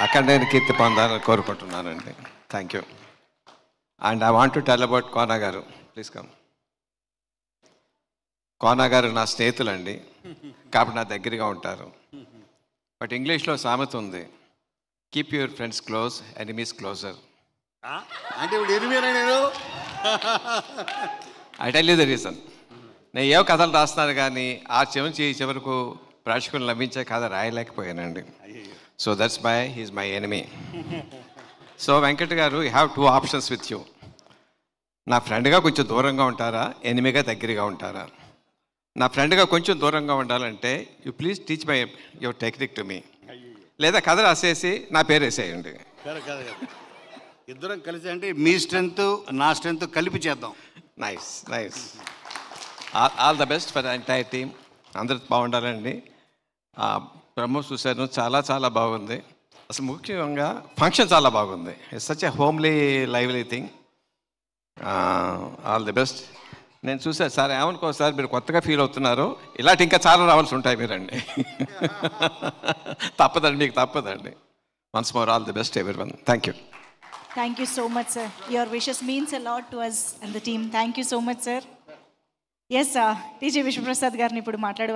అక్కడ నేను కీర్తి పొందాలని కోరుకుంటున్నానండి. Thank you. And I want to tell about Kona గారు. Please come. కోనా గారు నా స్నేహితులండి, కాబట్టి నా దగ్గరగా ఉంటారు. బట్ ఇంగ్లీష్లో సామెత ఉంది, keep your friends close, enemies closer. అంటే ఇప్పుడు ఎనిమీనా నేను? I tell you the reason. నేను ఏవో కథలు రాస్తున్నాను కానీ ఆ చివరకు ప్రేక్షకులు నవ్వించే కథ రాయలేకపోయానండి. So that's his my enemy. So Venkat గారు, you have 2 options with you. నా ఫ్రెండ్గా కొంచెం దూరంగా ఉంటారా, ఎనిమిగా దగ్గరగా ఉంటారా? నా ఫ్రెండ్గా కొంచెం దూరంగా ఉండాలంటే you please teach my your technique to me. లేదా కథ రాసేసి నా పేరు వేసేయండి. ఇద్దరం కలిసి అంటే మీ స్ట్రెంత్ నా స్ట్రెంత్ కలిపి చేద్దాం. Nice nice. All the best for the entire team. అందరూ బాగుండాలండి. ప్రమోట్ చూశాను, చాలా చాలా బాగుంది. అసలు ముఖ్యంగా ఫంక్షన్ చాలా బాగుంది. It's such a homely lively thing. All the best. నేను చూసాను సార్, ఏమనుకోసారి మీరు కొత్తగా ఫీల్ అవుతున్నారు, ఇలాంటి ఇంకా చాలా రావాల్సి ఉంటాయి మీరండి. తప్పదండి, మీకు తప్పదండి. Once more all the best everyone. Thank you. Thank you so much, sir. Your wishes means a lot to us and the team. Thank you so much, sir. Yes, TJ Vishwaprasad గారిని ఇప్పుడు మాట్లాడు